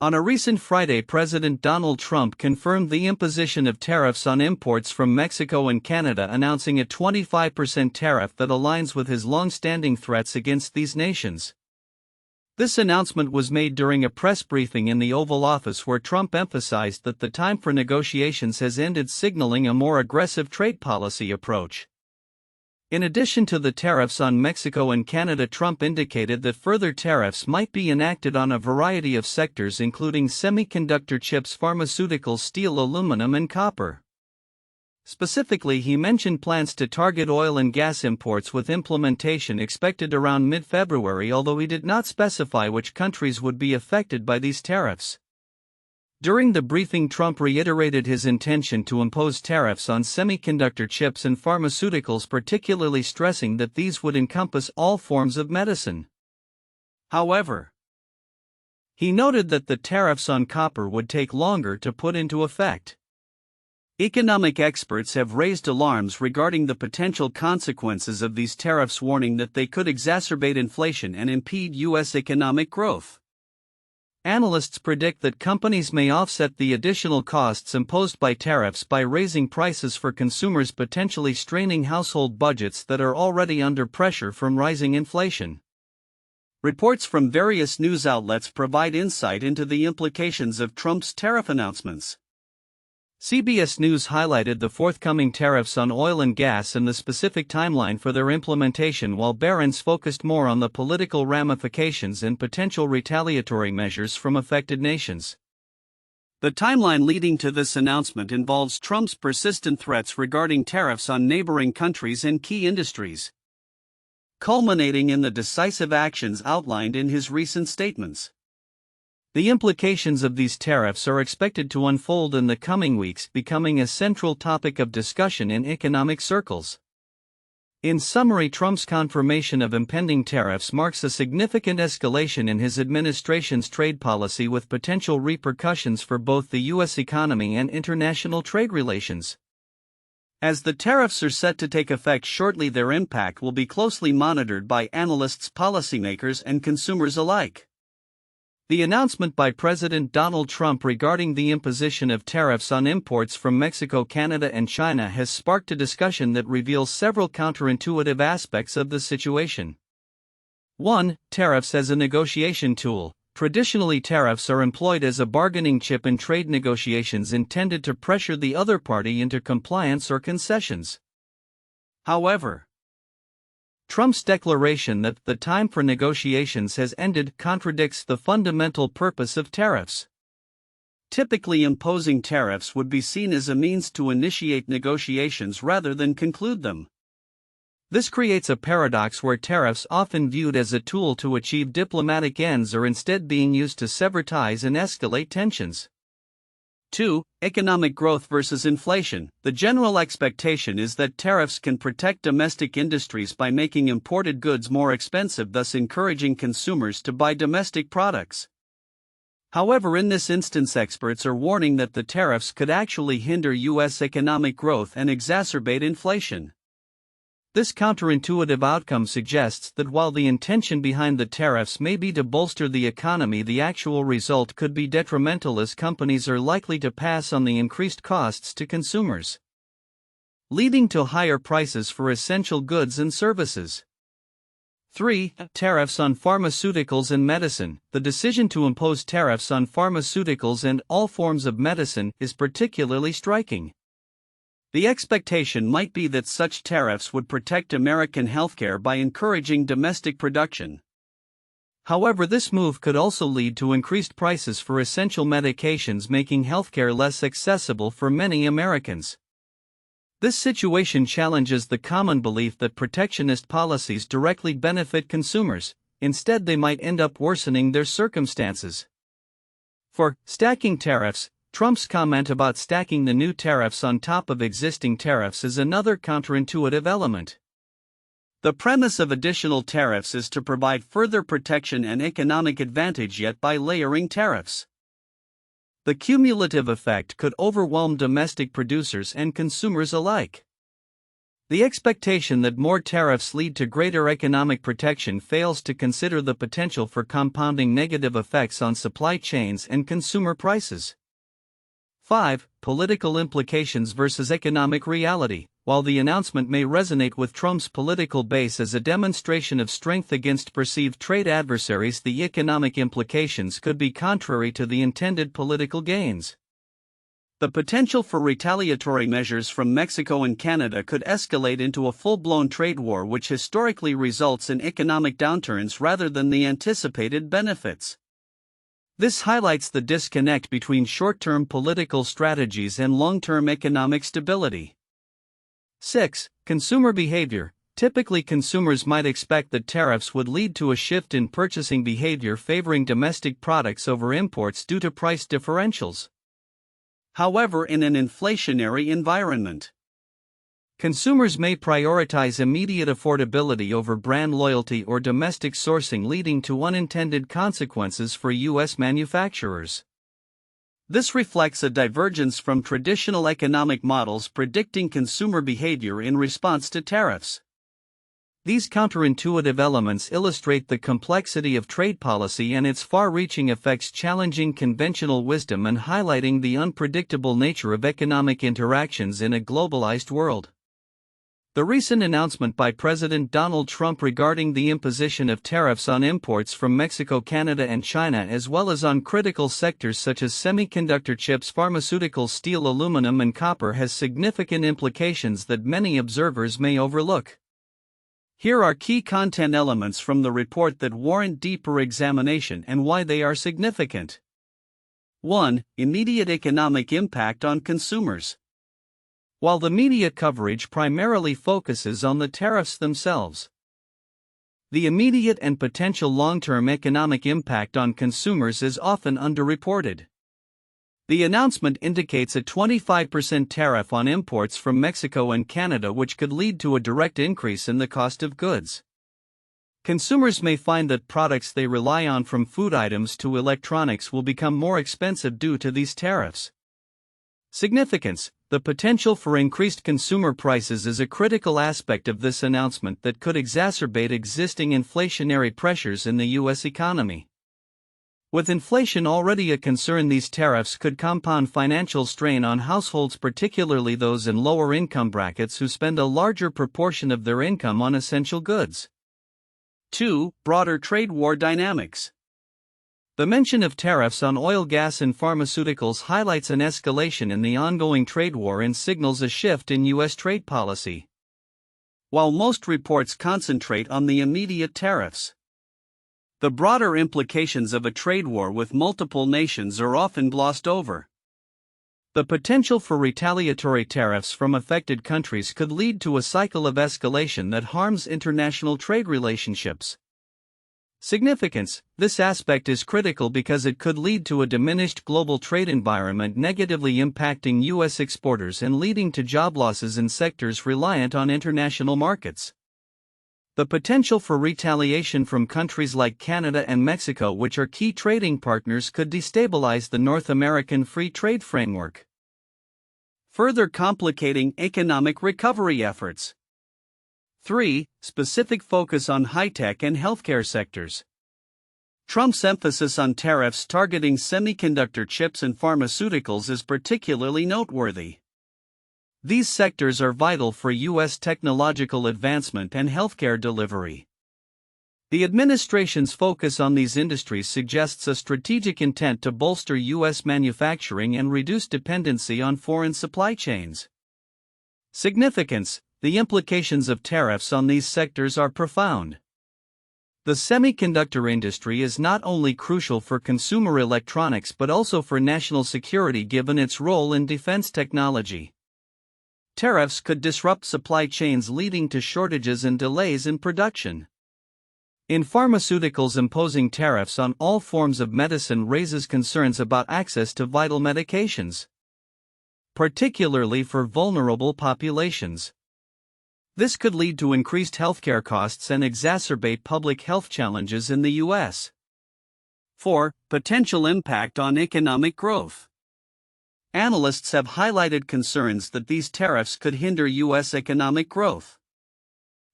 On a recent Friday, President Donald Trump confirmed the imposition of tariffs on imports from Mexico and Canada, announcing a 25% tariff that aligns with his long-standing threats against these nations. This announcement was made during a press briefing in the Oval Office, where Trump emphasized that the time for negotiations has ended, signaling a more aggressive trade policy approach. In addition to the tariffs on Mexico and Canada, Trump indicated that further tariffs might be enacted on a variety of sectors, including semiconductor chips, pharmaceuticals, steel, aluminum, and copper. Specifically, he mentioned plans to target oil and gas imports, with implementation expected around mid-February, although he did not specify which countries would be affected by these tariffs. During the briefing, Trump reiterated his intention to impose tariffs on semiconductor chips and pharmaceuticals, particularly stressing that these would encompass all forms of medicine. However, he noted that the tariffs on copper would take longer to put into effect. Economic experts have raised alarms regarding the potential consequences of these tariffs, warning that they could exacerbate inflation and impede U.S. economic growth. Analysts predict that companies may offset the additional costs imposed by tariffs by raising prices for consumers, potentially straining household budgets that are already under pressure from rising inflation. Reports from various news outlets provide insight into the implications of Trump's tariff announcements. CBS News highlighted the forthcoming tariffs on oil and gas and the specific timeline for their implementation, while Barron's focused more on the political ramifications and potential retaliatory measures from affected nations. The timeline leading to this announcement involves Trump's persistent threats regarding tariffs on neighboring countries and key industries, culminating in the decisive actions outlined in his recent statements. The implications of these tariffs are expected to unfold in the coming weeks, becoming a central topic of discussion in economic circles. In summary, Trump's confirmation of impending tariffs marks a significant escalation in his administration's trade policy, with potential repercussions for both the U.S. economy and international trade relations. As the tariffs are set to take effect shortly, their impact will be closely monitored by analysts, policymakers, and consumers alike. The announcement by President Donald Trump regarding the imposition of tariffs on imports from Mexico, Canada, and China has sparked a discussion that reveals several counterintuitive aspects of the situation. 1. Tariffs as a negotiation tool. Traditionally, tariffs are employed as a bargaining chip in trade negotiations, intended to pressure the other party into compliance or concessions. However, Trump's declaration that the time for negotiations has ended contradicts the fundamental purpose of tariffs. Typically, imposing tariffs would be seen as a means to initiate negotiations rather than conclude them. This creates a paradox where tariffs, often viewed as a tool to achieve diplomatic ends, are instead being used to sever ties and escalate tensions. 2. Economic growth versus inflation. The general expectation is that tariffs can protect domestic industries by making imported goods more expensive, thus encouraging consumers to buy domestic products. However, in this instance, experts are warning that the tariffs could actually hinder U.S. economic growth and exacerbate inflation. This counterintuitive outcome suggests that while the intention behind the tariffs may be to bolster the economy, the actual result could be detrimental, as companies are likely to pass on the increased costs to consumers, leading to higher prices for essential goods and services. 3. Tariffs on pharmaceuticals and medicine. The decision to impose tariffs on pharmaceuticals and all forms of medicine is particularly striking. The expectation might be that such tariffs would protect American healthcare by encouraging domestic production. However, this move could also lead to increased prices for essential medications, making healthcare less accessible for many Americans. This situation challenges the common belief that protectionist policies directly benefit consumers. Instead, they might end up worsening their circumstances. 4. Stacking tariffs. Trump's comment about stacking the new tariffs on top of existing tariffs is another counterintuitive element. The premise of additional tariffs is to provide further protection and economic advantage, yet by layering tariffs, the cumulative effect could overwhelm domestic producers and consumers alike. The expectation that more tariffs lead to greater economic protection fails to consider the potential for compounding negative effects on supply chains and consumer prices. 5. Political implications versus economic reality. While the announcement may resonate with Trump's political base as a demonstration of strength against perceived trade adversaries, the economic implications could be contrary to the intended political gains. The potential for retaliatory measures from Mexico and Canada could escalate into a full-blown trade war, which historically results in economic downturns rather than the anticipated benefits. This highlights the disconnect between short-term political strategies and long-term economic stability. 6. Consumer behavior. Typically, consumers might expect that tariffs would lead to a shift in purchasing behavior favoring domestic products over imports due to price differentials. However, in an inflationary environment, consumers may prioritize immediate affordability over brand loyalty or domestic sourcing, leading to unintended consequences for U.S. manufacturers. This reflects a divergence from traditional economic models predicting consumer behavior in response to tariffs. These counterintuitive elements illustrate the complexity of trade policy and its far-reaching effects, challenging conventional wisdom and highlighting the unpredictable nature of economic interactions in a globalized world. The recent announcement by President Donald Trump regarding the imposition of tariffs on imports from Mexico, Canada, and China, as well as on critical sectors such as semiconductor chips, pharmaceuticals, steel, aluminum, and copper, has significant implications that many observers may overlook. Here are key content elements from the report that warrant deeper examination and why they are significant. 1. Immediate economic impact on consumers. While the media coverage primarily focuses on the tariffs themselves, the immediate and potential long-term economic impact on consumers is often underreported. The announcement indicates a 25% tariff on imports from Mexico and Canada, which could lead to a direct increase in the cost of goods. Consumers may find that products they rely on, from food items to electronics, will become more expensive due to these tariffs. Significance. The potential for increased consumer prices is a critical aspect of this announcement that could exacerbate existing inflationary pressures in the U.S. economy. With inflation already a concern, these tariffs could compound financial strain on households, particularly those in lower income brackets who spend a larger proportion of their income on essential goods. 2. Broader trade war dynamics. The mention of tariffs on oil, gas, and pharmaceuticals highlights an escalation in the ongoing trade war and signals a shift in U.S. trade policy. While most reports concentrate on the immediate tariffs, the broader implications of a trade war with multiple nations are often glossed over. The potential for retaliatory tariffs from affected countries could lead to a cycle of escalation that harms international trade relationships. Significance. This aspect is critical because it could lead to a diminished global trade environment, negatively impacting U.S. exporters and leading to job losses in sectors reliant on international markets. The potential for retaliation from countries like Canada and Mexico, which are key trading partners, could destabilize the North American free trade framework, further complicating economic recovery efforts. 3. Specific focus on high-tech and healthcare sectors. Trump's emphasis on tariffs targeting semiconductor chips and pharmaceuticals is particularly noteworthy. These sectors are vital for U.S. technological advancement and healthcare delivery. The administration's focus on these industries suggests a strategic intent to bolster U.S. manufacturing and reduce dependency on foreign supply chains. Significance. The implications of tariffs on these sectors are profound. The semiconductor industry is not only crucial for consumer electronics but also for national security, given its role in defense technology. Tariffs could disrupt supply chains, leading to shortages and delays in production. In pharmaceuticals, imposing tariffs on all forms of medicine raises concerns about access to vital medications, particularly for vulnerable populations. This could lead to increased healthcare costs and exacerbate public health challenges in the U.S. 4. Potential impact on economic growth. Analysts have highlighted concerns that these tariffs could hinder U.S. economic growth.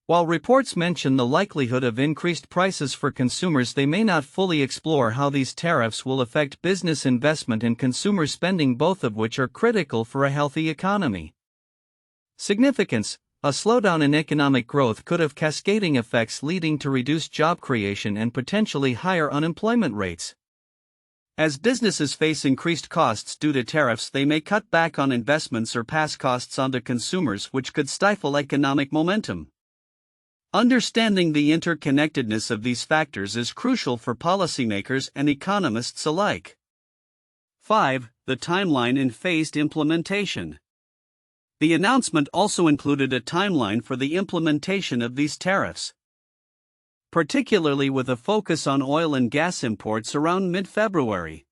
While reports mention the likelihood of increased prices for consumers, they may not fully explore how these tariffs will affect business investment and consumer spending, both of which are critical for a healthy economy. Significance: a slowdown in economic growth could have cascading effects leading to reduced job creation and potentially higher unemployment rates. As businesses face increased costs due to tariffs, they may cut back on investments or pass costs on to consumers, which could stifle economic momentum. Understanding the interconnectedness of these factors is crucial for policymakers and economists alike. 5. The timeline and phased implementation. The announcement also included a timeline for the implementation of these tariffs, particularly with a focus on oil and gas imports around mid-February.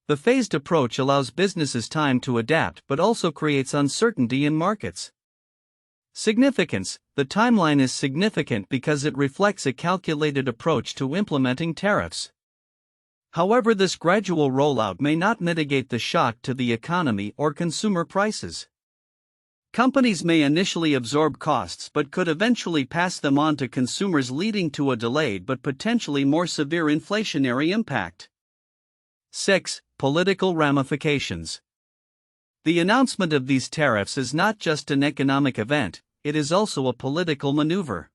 The phased approach allows businesses time to adapt but also creates uncertainty in markets. Significance: the timeline is significant because it reflects a calculated approach to implementing tariffs. However, this gradual rollout may not mitigate the shock to the economy or consumer prices. Companies may initially absorb costs but could eventually pass them on to consumers, leading to a delayed but potentially more severe inflationary impact. 6. Political ramifications. The announcement of these tariffs is not just an economic event, it is also a political maneuver.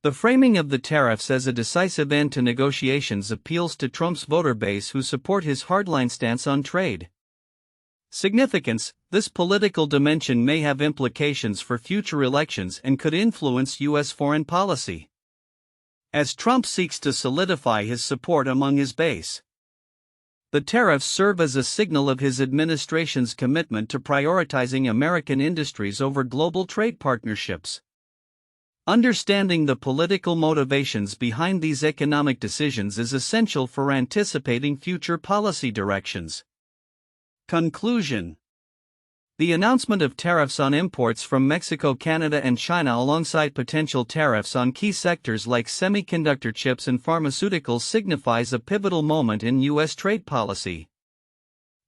The framing of the tariffs as a decisive end to negotiations appeals to Trump's voter base, who support his hardline stance on trade. Significance: this political dimension may have implications for future elections and could influence U.S. foreign policy, as Trump seeks to solidify his support among his base. The tariffs serve as a signal of his administration's commitment to prioritizing American industries over global trade partnerships. Understanding the political motivations behind these economic decisions is essential for anticipating future policy directions. Conclusion: the announcement of tariffs on imports from Mexico, Canada, and China, alongside potential tariffs on key sectors like semiconductor chips and pharmaceuticals, signifies a pivotal moment in U.S. trade policy.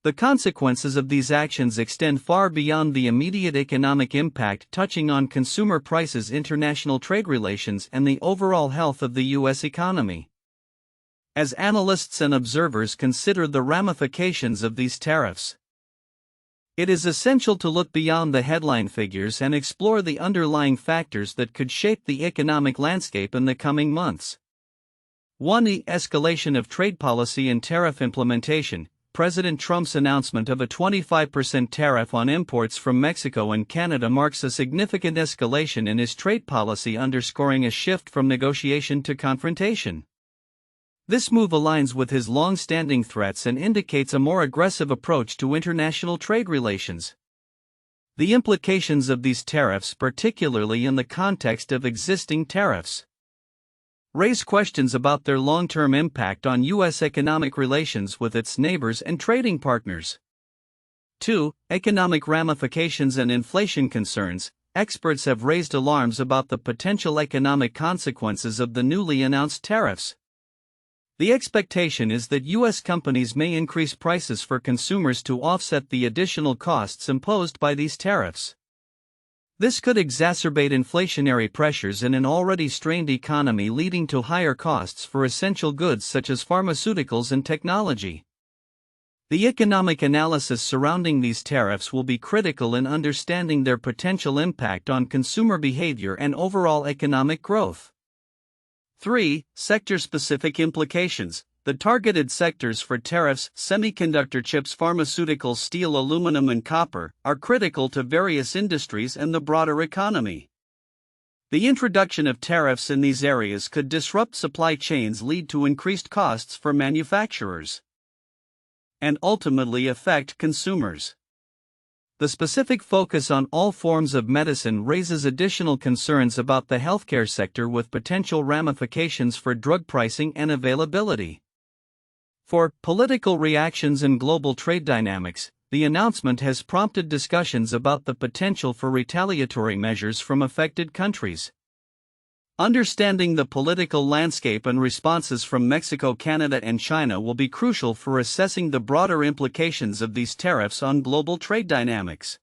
The consequences of these actions extend far beyond the immediate economic impact, touching on consumer prices, international trade relations, and the overall health of the U.S. economy. As analysts and observers consider the ramifications of these tariffs, it is essential to look beyond the headline figures and explore the underlying factors that could shape the economic landscape in the coming months. 1. The escalation of trade policy and tariff implementation. President Trump's announcement of a 25% tariff on imports from Mexico and Canada marks a significant escalation in his trade policy, underscoring a shift from negotiation to confrontation. This move aligns with his long-standing threats and indicates a more aggressive approach to international trade relations. The implications of these tariffs, particularly in the context of existing tariffs, raise questions about their long-term impact on U.S. economic relations with its neighbors and trading partners. 2. Economic ramifications and inflation concerns. Experts have raised alarms about the potential economic consequences of the newly announced tariffs. The expectation is that U.S. companies may increase prices for consumers to offset the additional costs imposed by these tariffs. This could exacerbate inflationary pressures in an already strained economy, leading to higher costs for essential goods such as pharmaceuticals and technology. The economic analysis surrounding these tariffs will be critical in understanding their potential impact on consumer behavior and overall economic growth. 3. Sector-specific implications. The targeted sectors for tariffs, semiconductor chips, pharmaceuticals, steel, aluminum, and copper, are critical to various industries and the broader economy. The introduction of tariffs in these areas could disrupt supply chains, lead to increased costs for manufacturers, and ultimately affect consumers. The specific focus on all forms of medicine raises additional concerns about the healthcare sector, with potential ramifications for drug pricing and availability. 4. Political reactions and global trade dynamics. The announcement has prompted discussions about the potential for retaliatory measures from affected countries. Understanding the political landscape and responses from Mexico, Canada, and China will be crucial for assessing the broader implications of these tariffs on global trade dynamics.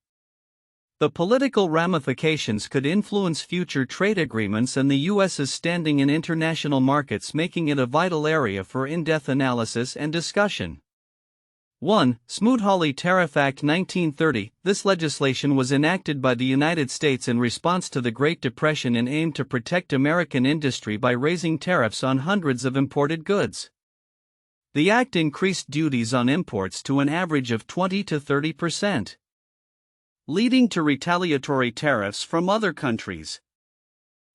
The political ramifications could influence future trade agreements and the U.S.'s standing in international markets, making it a vital area for in-depth analysis and discussion. 1. Smoot-Hawley Tariff Act 1930. This legislation was enacted by the United States in response to the Great Depression and aimed to protect American industry by raising tariffs on hundreds of imported goods. The act increased duties on imports to an average of 20 to 30%, leading to retaliatory tariffs from other countries.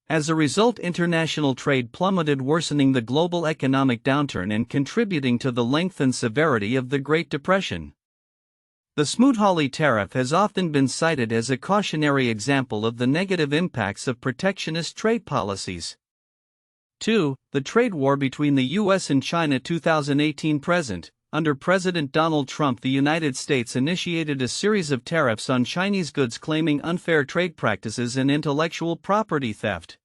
As a result, international trade plummeted, worsening the global economic downturn and contributing to the length and severity of the Great Depression. The Smoot-Hawley tariff has often been cited as a cautionary example of the negative impacts of protectionist trade policies. 2. The trade war between the U.S. and China 2018-present. Under President Donald Trump, the United States initiated a series of tariffs on Chinese goods, claiming unfair trade practices and intellectual property theft.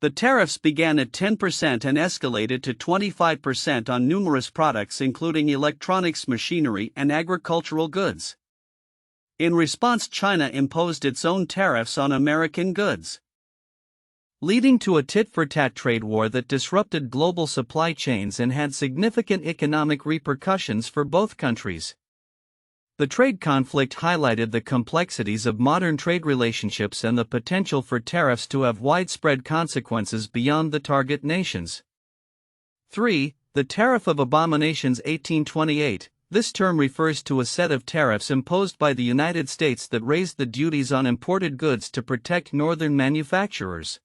The tariffs began at 10% and escalated to 25% on numerous products, including electronics, machinery, and agricultural goods. In response, China imposed its own tariffs on American goods, leading to a tit-for-tat trade war that disrupted global supply chains and had significant economic repercussions for both countries. The trade conflict highlighted the complexities of modern trade relationships and the potential for tariffs to have widespread consequences beyond the target nations. 3. The Tariff of Abominations 1828. This term refers to a set of tariffs imposed by the United States that raised the duties on imported goods to protect northern manufacturers.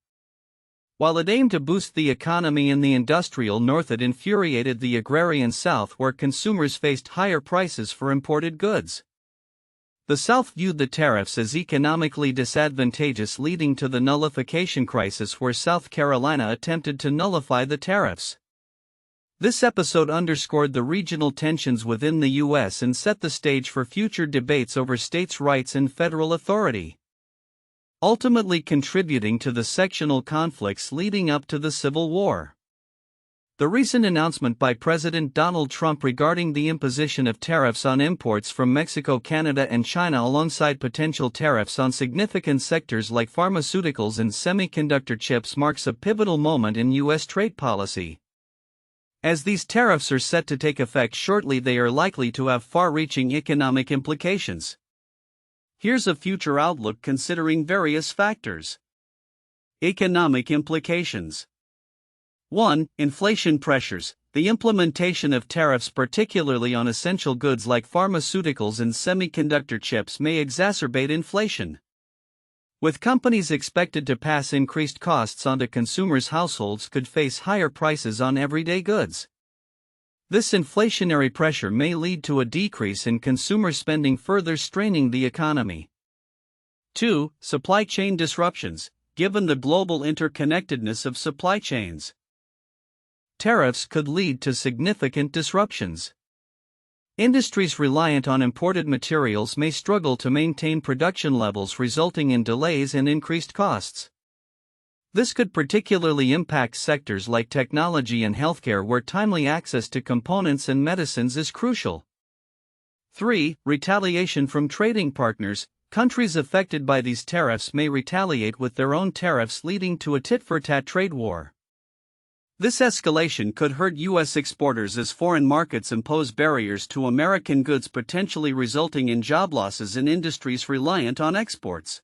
While it aimed to boost the economy in the industrial North, it infuriated the agrarian South, where consumers faced higher prices for imported goods. The South viewed the tariffs as economically disadvantageous, leading to the nullification crisis, where South Carolina attempted to nullify the tariffs. This episode underscored the regional tensions within the U.S. and set the stage for future debates over states' rights and federal authority, ultimately contributing to the sectional conflicts leading up to the Civil War. The recent announcement by President Donald Trump regarding the imposition of tariffs on imports from Mexico, Canada, and China, alongside potential tariffs on significant sectors like pharmaceuticals and semiconductor chips, marks a pivotal moment in U.S. trade policy. As these tariffs are set to take effect shortly, they are likely to have far-reaching economic implications. Here's a future outlook considering various factors. Economic implications. 1. Inflation pressures. The implementation of tariffs, particularly on essential goods like pharmaceuticals and semiconductor chips, may exacerbate inflation, with companies expected to pass increased costs onto consumers. Households could face higher prices on everyday goods. This inflationary pressure may lead to a decrease in consumer spending, further straining the economy. 2. Supply chain disruptions. Given the global interconnectedness of supply chains, tariffs could lead to significant disruptions. Industries reliant on imported materials may struggle to maintain production levels, resulting in delays and increased costs. This could particularly impact sectors like technology and healthcare, where timely access to components and medicines is crucial. 3. Retaliation from trading partners. Countries affected by these tariffs may retaliate with their own tariffs, leading to a tit-for-tat trade war. This escalation could hurt U.S. exporters as foreign markets impose barriers to American goods, potentially resulting in job losses in industries reliant on exports.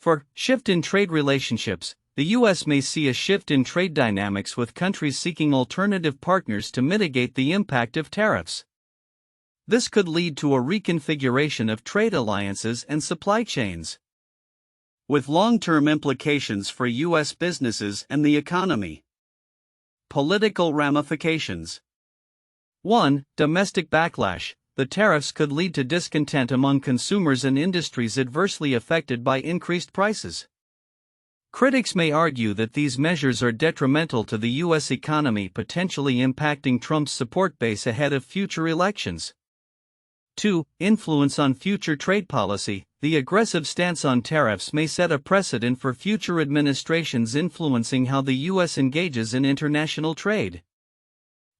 4. Shift in trade relationships. The U.S. may see a shift in trade dynamics, with countries seeking alternative partners to mitigate the impact of tariffs. This could lead to a reconfiguration of trade alliances and supply chains, with long-term implications for U.S. businesses and the economy. Political ramifications. 1. Domestic backlash. The tariffs could lead to discontent among consumers and industries adversely affected by increased prices. Critics may argue that these measures are detrimental to the U.S. economy, potentially impacting Trump's support base ahead of future elections. 2. Influence on future trade policy. The aggressive stance on tariffs may set a precedent for future administrations influencing how the U.S. engages in international trade.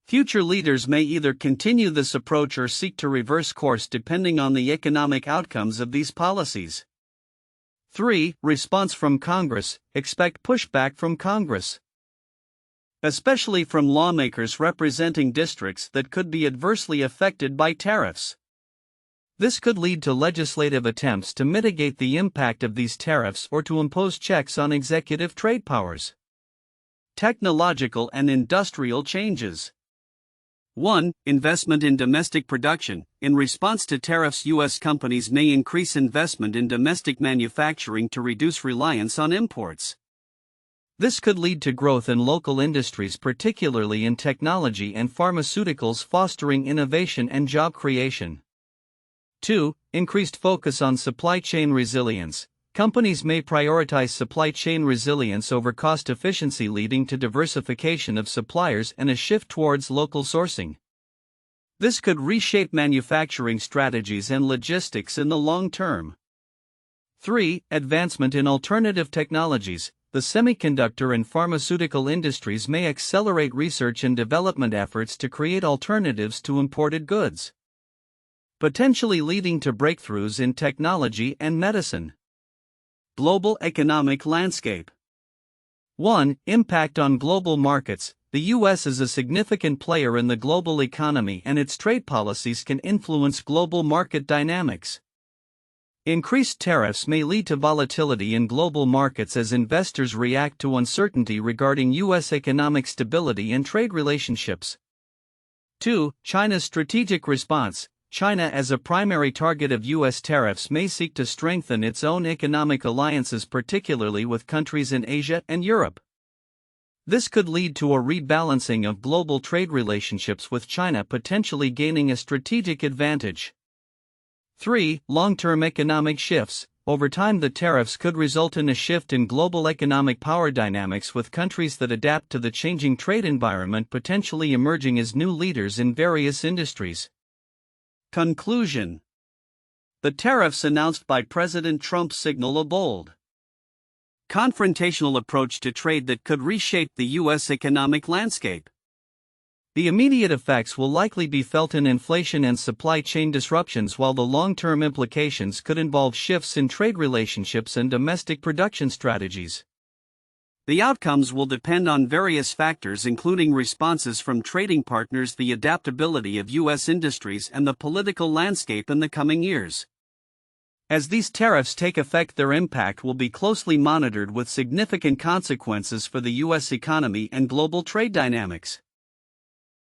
Future leaders may either continue this approach or seek to reverse course depending on the economic outcomes of these policies. 3. Response from Congress. Expect pushback from Congress, especially from lawmakers representing districts that could be adversely affected by tariffs. This could lead to legislative attempts to mitigate the impact of these tariffs or to impose checks on executive trade powers. Technological and industrial changes. 1. Investment in domestic production. In response to tariffs, U.S. companies may increase investment in domestic manufacturing to reduce reliance on imports. This could lead to growth in local industries, particularly in technology and pharmaceuticals, fostering innovation and job creation. 2. Increased focus on supply chain resilience. Companies may prioritize supply chain resilience over cost efficiency, leading to diversification of suppliers and a shift towards local sourcing. This could reshape manufacturing strategies and logistics in the long term. 3. Advancement in alternative technologies. The semiconductor and pharmaceutical industries may accelerate research and development efforts to create alternatives to imported goods, potentially leading to breakthroughs in technology and medicine. Global economic landscape. 1. Impact on global markets. The U.S. is a significant player in the global economy, and its trade policies can influence global market dynamics. Increased tariffs may lead to volatility in global markets as investors react to uncertainty regarding U.S. economic stability and trade relationships. 2. China's strategic response. China, as a primary target of U.S. tariffs, may seek to strengthen its own economic alliances, particularly with countries in Asia and Europe. This could lead to a rebalancing of global trade relationships, with China potentially gaining a strategic advantage. 3. Long-term economic shifts. Over time, the tariffs could result in a shift in global economic power dynamics, with countries that adapt to the changing trade environment potentially emerging as new leaders in various industries. Conclusion. The tariffs announced by President Trump signal a bold, confrontational approach to trade that could reshape the U.S. economic landscape. The immediate effects will likely be felt in inflation and supply chain disruptions, while the long-term implications could involve shifts in trade relationships and domestic production strategies. The outcomes will depend on various factors, including responses from trading partners, the adaptability of U.S. industries, and the political landscape in the coming years. As these tariffs take effect, their impact will be closely monitored, with significant consequences for the U.S. economy and global trade dynamics.